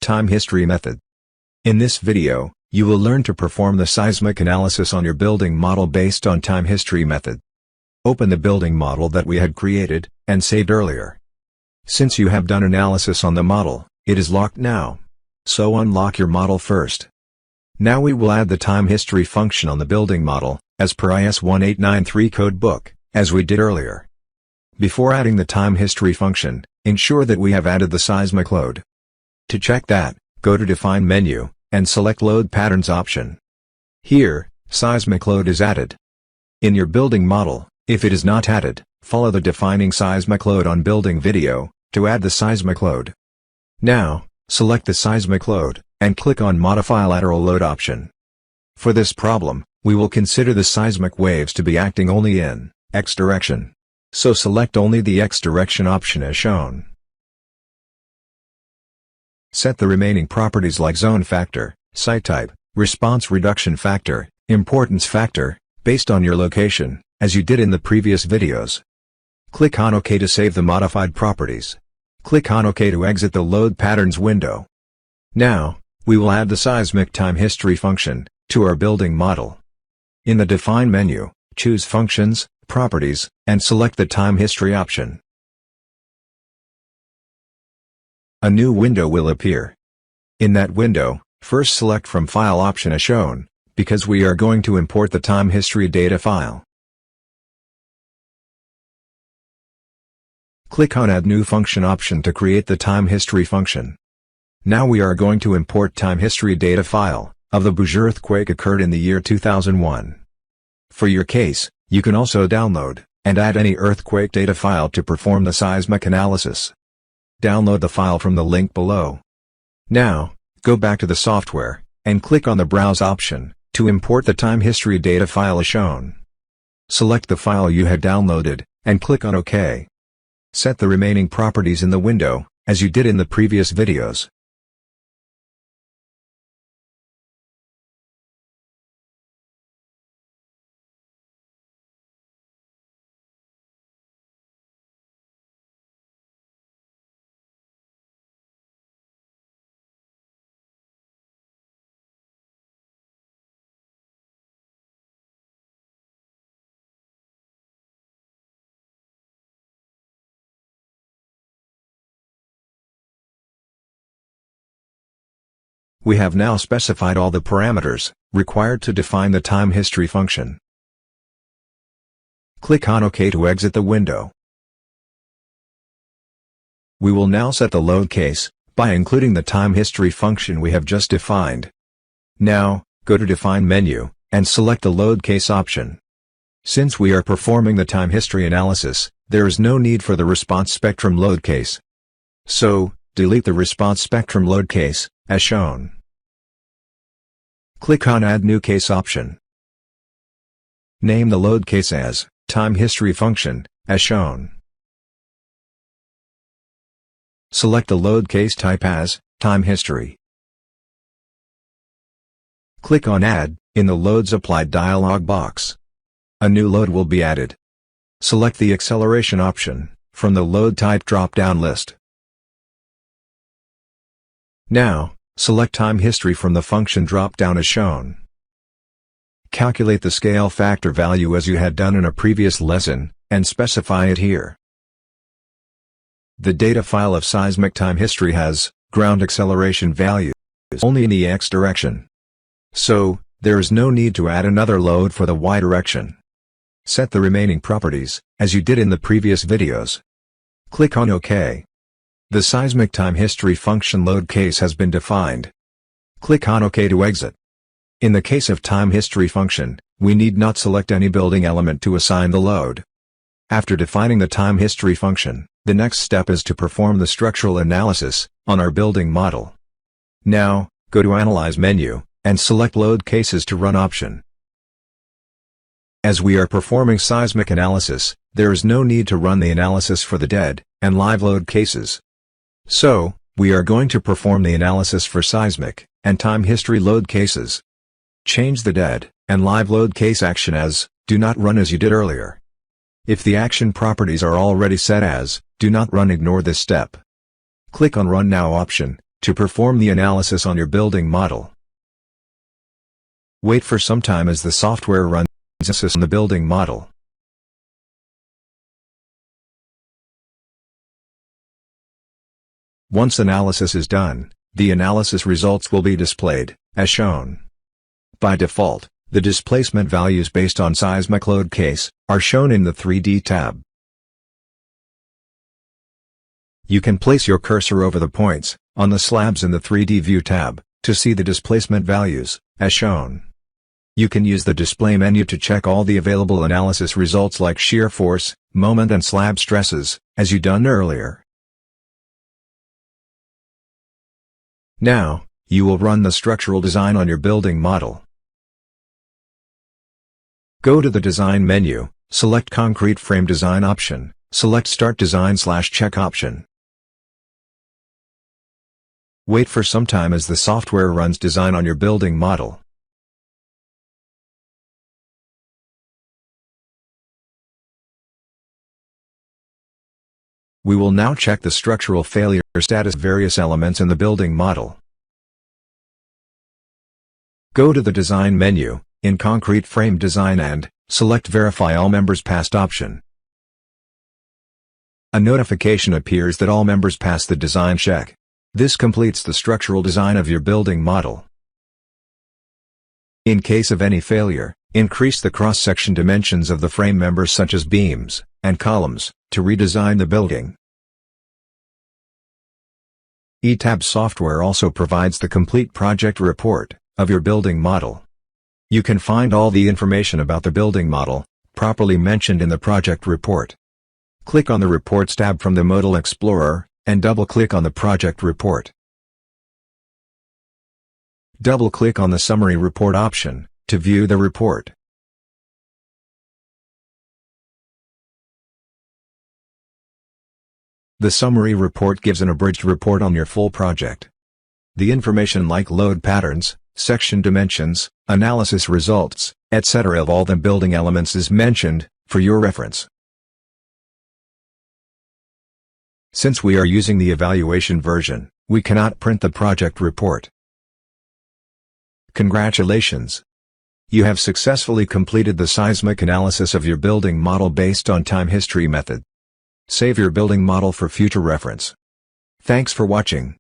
Time history method. In this video, you will learn to perform the seismic analysis on your building model based on time history method. Open the building model that we had created and saved earlier. Since you have done analysis on the model, it is locked now. So unlock your model first. Now we will add the time history function on the building model, as per IS 1893 code book, as we did earlier. Before adding the time history function, ensure that we have added the seismic load. To check that, go to Define menu, and select Load Patterns option. Here, seismic load is added. In your building model, if it is not added, follow the Defining Seismic Load on Building video, to add the seismic load. Now, select the seismic load, and click on Modify Lateral Load option. For this problem, we will consider the seismic waves to be acting only in X direction. So select only the X direction option as shown. Set the remaining properties like zone factor, site type, response reduction factor, importance factor, based on your location, as you did in the previous videos. Click on OK to save the modified properties. Click on OK to exit the Load Patterns window. Now, we will add the seismic time history function to our building model. In the Define menu, choose Functions, Properties, and select the Time History option. A new window will appear. In that window, first select from File option as shown, because we are going to import the time history data file. Click on Add New Function option to create the time history function. Now we are going to import time history data file of the Bhuj earthquake occurred in the year 2001. For your case, you can also download and add any earthquake data file to perform the seismic analysis. Download the file from the link below. Now, go back to the software, and click on the Browse option, to import the time history data file as shown. Select the file you had downloaded, and click on OK. Set the remaining properties in the window, as you did in the previous videos. We have now specified all the parameters required to define the time history function. Click on OK to exit the window. We will now set the load case by including the time history function we have just defined. Now, go to Define menu, and select the Load Case option. Since we are performing the time history analysis, there is no need for the response spectrum load case. So, delete the response spectrum load case, as shown. Click on Add New Case option. Name the load case as Time History Function, as shown. Select the load case type as Time History. Click on Add in the Loads Applied dialog box. A new load will be added. Select the Acceleration option from the Load Type drop-down list. Now, select Time History from the function drop-down as shown. Calculate the scale factor value as you had done in a previous lesson, and specify it here. The data file of seismic time history has ground acceleration values only in the X direction. So, there is no need to add another load for the Y direction. Set the remaining properties, as you did in the previous videos. Click on OK. The seismic time history function load case has been defined. Click on OK to exit. In the case of time history function, we need not select any building element to assign the load. After defining the time history function, the next step is to perform the structural analysis on our building model. Now, go to Analyze menu, and select Load Cases to Run option. As we are performing seismic analysis, there is no need to run the analysis for the dead and live load cases. So, we are going to perform the analysis for seismic and time history load cases. Change the dead and live load case action as Do Not Run as you did earlier. If the action properties are already set as Do Not Run, ignore this step. Click on Run Now option to perform the analysis on your building model. Wait for some time as the software runs analysis on the building model. Once analysis is done, the analysis results will be displayed, as shown. By default, the displacement values based on seismic load case are shown in the 3D tab. You can place your cursor over the points on the slabs in the 3D View tab to see the displacement values, as shown. You can use the display menu to check all the available analysis results like shear force, moment and slab stresses, as you done earlier. Now, you will run the structural design on your building model. Go to the Design menu, select Concrete Frame Design option, select Start Design/Check option. Wait for some time as the software runs design on your building model. We will now check the structural failure status of various elements in the building model. Go to the Design menu, in Concrete Frame Design and select Verify All Members Passed option. A notification appears that all members passed the design check. This completes the structural design of your building model. In case of any failure, increase the cross-section dimensions of the frame members such as beams and columns to redesign the building. ETAB software also provides the complete project report of your building model. You can find all the information about the building model properly mentioned in the project report. Click on the Reports tab from the Model Explorer and double-click on the project report. Double-click on the Summary Report option to view the report. The summary report gives an abridged report on your full project. The information like load patterns, section dimensions, analysis results, etc. of all the building elements is mentioned for your reference. Since we are using the evaluation version, we cannot print the project report. Congratulations! You have successfully completed the seismic analysis of your building model based on time history method. Save your building model for future reference. Thanks for watching.